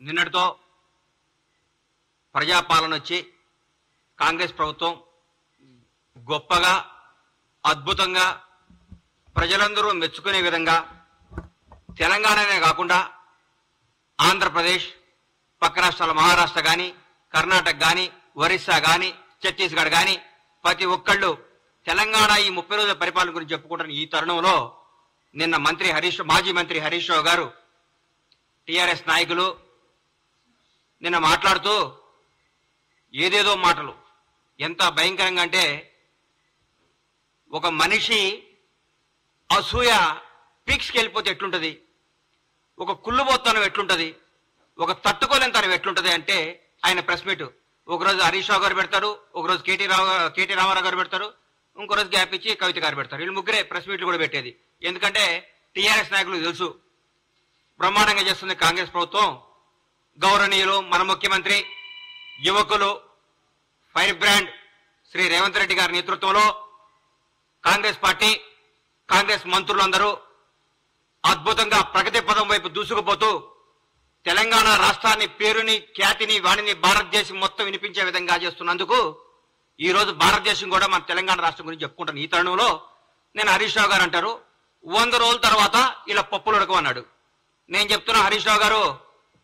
నిన్నటితో ప్రజాపాలన వచ్చి కాంగ్రెస్ ప్రభుత్వం గొప్పగా అద్భుతంగా ప్రజలందరూ మెచ్చుకునే విధంగా తెలంగాణనే కాకుండా ఆంధ్రప్రదేశ్ పక్క రాష్ట్రాల మహారాష్ట్ర కానీ కర్ణాటక కానీ ఒరిస్సా కానీ ఛత్తీస్గఢ్ కానీ ప్రతి ఒక్కళ్ళు తెలంగాణ ఈ 30 రోజుల పరిపాలన గురించి చెప్పుకుంటున్న ఈ తరుణంలో నిన్న మాజీ మంత్రి హరీష్ రావు గారు టీఆర్ఎస్ నాయకులు నిన్న మాట్లాడుతూ ఏదేదో మాటలు ఎంత భయంకరంగా అంటే ఒక మనిషి అసూయ పీక్స్కి వెళ్ళిపోతే ఎట్లుంటుంది, ఒక కుళ్ళుబోత్తనం ఎట్లుంటుంది, ఒక తట్టుకోలేంతనం ఎట్లుంటుంది అంటే ఆయన ప్రెస్ మీట్ ఒకరోజు హరీష్ రావు గారు పెడతారు, ఒకరోజు కేటీ రామారావు గారు పెడతారు, ఇంకో రోజు గ్యాప్ ఇచ్చి కవిత గారు పెడతారు. వీళ్ళు ముగ్గురే ప్రెస్ మీట్లు కూడా పెట్టేది. ఎందుకంటే టీఆర్ఎస్ నాయకులకు తెలుసు బ్రహ్మాండంగా చేస్తుంది కాంగ్రెస్ ప్రభుత్వం. గౌరవనీయులు మన ముఖ్యమంత్రి యువకులు ఫైర్ బ్రాండ్ శ్రీ రేవంత్ రెడ్డి గారి నేతృత్వంలో కాంగ్రెస్ పార్టీ కాంగ్రెస్ మంత్రులందరూ అద్భుతంగా ప్రగతి పదం వైపు దూసుకుపోతూ తెలంగాణ రాష్ట్రాన్ని పేరుని ఖ్యాతిని వాణిని భారతదేశం మొత్తం వినిపించే విధంగా చేస్తున్నందుకు ఈ రోజు భారతదేశం కూడా మన తెలంగాణ రాష్ట్రం గురించి చెప్పుకుంటాను. ఈ తరుణంలో నేను హరీష్ రావు గారు అంటారు 100 రోజుల తర్వాత ఇలా పప్పులు ఉడకమన్నాడు. నేను చెప్తున్నా హరీష్ రావు గారు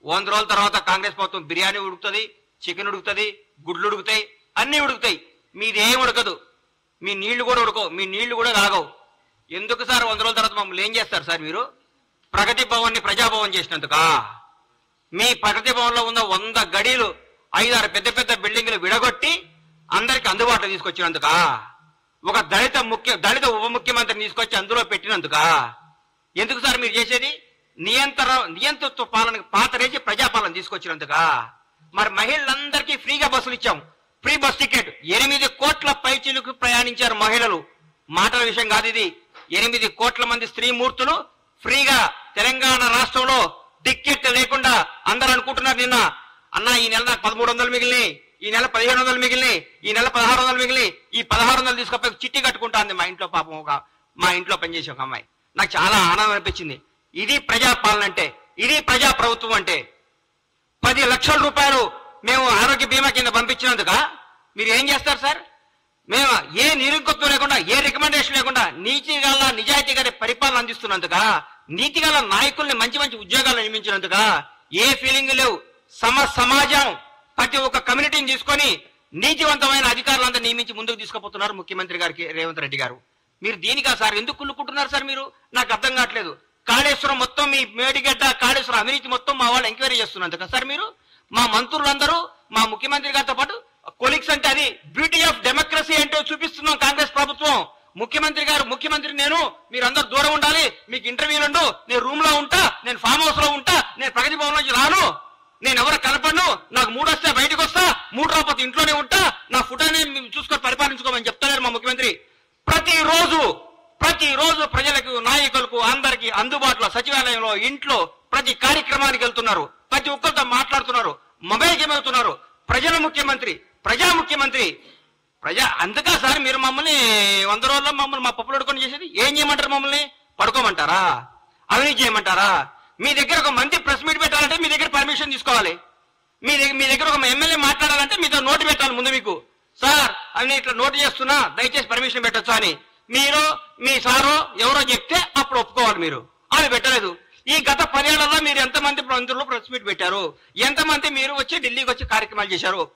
100 రోజుల తర్వాత కాంగ్రెస్ ప్రభుత్వం బిర్యానీ ఉడుకుతుంది, చికెన్ ఉడుకుతుంది, గుడ్లు ఉడుకుతాయి, అన్ని ఉడుకుతాయి. మీది ఏం ఉడకదు, మీ నీళ్లు కూడా ఉడకవు, మీ నీళ్లు కూడా తాగవు. ఎందుకు సార్ 100 రోజుల తర్వాత మమ్మల్ని ఏం చేస్తారు సార్ మీరు? ప్రగతి భవన్ ని ప్రజాభవన్ చేసినందుకా? మీ ప్రగతి భవన్ లో ఉన్న 100 గడీలు 5-6 పెద్ద పెద్ద బిల్డింగ్లు విడగొట్టి అందరికి అందుబాటులో తీసుకొచ్చినందుకా? ఒక దళిత ఉప ముఖ్యమంత్రిని తీసుకొచ్చి అందులో పెట్టినందుకా? ఎందుకు సార్ మీరు చేసేది? నియంతృత్వ పాలన పాతరేసి ప్రజాపాలన తీసుకొచ్చినందుకా? మరి మహిళలందరికీ ఫ్రీగా బస్సులు ఇచ్చాం, ఫ్రీ బస్ టికెట్. 8 కోట్ల పైచిలకు ప్రయాణించారు మహిళలు. మాటల విషయం కాదు ఇది. 8 కోట్ల మంది స్త్రీమూర్తులు ఫ్రీగా తెలంగాణ రాష్ట్రంలో టికెట్ లేకుండా అందరూ అనుకుంటున్నారు నిన్న అన్న ఈ నెల నాకు 1300 మిగిలినాయి, ఈ నెల 1500 మిగిలినాయి, ఈ నెల 1600 మిగిలినాయి, ఈ 1600 తీసుకపోయి చిట్టి కట్టుకుంటాంది మా ఇంట్లో పాపం మా ఇంట్లో పనిచేసే ఒక అమ్మాయి. నాకు చాలా ఆనందం అనిపించింది. ఇది ప్రజాపాలన అంటే, ఇది ప్రజా ప్రభుత్వం అంటే. 10 లక్షల రూపాయలు మేము ఆరోగ్య బీమా కింద పంపించినందుక మీరు ఏం చేస్తారు సార్? మేము ఏ నిరంకుత్వం లేకుండా, ఏ రికమెండేషన్ లేకుండా నీతిగల నిజాయితీ గారి పరిపాలన అందిస్తున్నందుక, నీతిగల నాయకుల్ని మంచి మంచి ఉద్యోగాలు నియమించినందుక ఏ ఫీలింగ్ లేవు. సమాజం ప్రతి ఒక్క కమ్యూనిటీని తీసుకొని నీతివంతమైన అధికారులంతా నియమించి ముందుకు తీసుకుపోతున్నారు ముఖ్యమంత్రి గారికి రేవంత్ రెడ్డి గారు. మీరు దీనికా సార్ ఎందుకు కుళ్ళుకుంటున్నారు సార్? మీరు నాకు అర్థం కావట్లేదు. కాళేశ్వరం మొత్తం మీ మేడిగడ్డ కాళేశ్వరం అవినీతి మొత్తం మా వాళ్ళు ఎంక్వైరీ చేస్తున్నందుక సార్ మీరు? మా మంత్రులందరూ మా ముఖ్యమంత్రి గారితో పాటు కొలీగ్స్ అంటే అది బ్యూటీ ఆఫ్ డెమోక్రసీ ఏంటో చూపిస్తున్నాం కాంగ్రెస్ ప్రభుత్వం. ముఖ్యమంత్రి నేను, మీరందరూ దూరం ఉండాలి, మీకు ఇంటర్వ్యూలు ఉండు, నేను రూమ్ లో ఉంటా, నేను ఫామ్ హౌస్ లో ఉంటా, నేను ప్రగతి భవన్ నుంచి రాను, నేను ఎవరు కనపడను, నాకు 3 వస్తే బయటకు వస్తా, 3 రాకపోతే ఇంట్లోనే ఉంటా, నా ఫుటాన్ని చూసుకొని పరిపాలించుకోమని చెప్తారు మా ముఖ్యమంత్రి. ప్రతిరోజు ప్రజలకు నాయకులకు అందరికీ అందుబాటులో సచివాలయంలో ఇంట్లో ప్రతి కార్యక్రమానికి వెళ్తున్నారు, ప్రతి ఒక్కరితో మాట్లాడుతున్నారు, మొబైల్ గేమ్ అవుతున్నారు. ప్రజల ముఖ్యమంత్రి, ప్రజా ముఖ్యమంత్రి. అందుకా సార్ మీరు మమ్మల్ని 100 రోజుల్లో మమ్మల్ని మా పప్పులు అడుకొని చేసేది? ఏం చేయమంటారు? మమ్మల్ని పడుకోమంటారా? అవినీతి చేయమంటారా? మీ దగ్గర ఒక మంత్రి ప్రెస్ మీట్ పెట్టాలంటే మీ దగ్గర పర్మిషన్ తీసుకోవాలి. మీ దగ్గర ఒక ఎమ్మెల్యే మాట్లాడాలంటే మీతో నోటు పెట్టాలి ముందు. మీకు సార్ అని ఇట్లా నోటు చేస్తున్నా, దయచేసి పర్మిషన్ పెట్టొచ్చు అని మీరు మీ సారో ఎవరో చెప్తే అప్పుడు ఒప్పుకోవాలి. మీరు అది పెట్టలేదు. ఈ గత 10 ఏళ్లలో మీరు ఎంతమంది మంత్రులు ప్రెస్ మీట్ పెట్టారు? ఎంతమంది మీరు వచ్చి ఢిల్లీకి వచ్చి కార్యక్రమాలు చేశారు?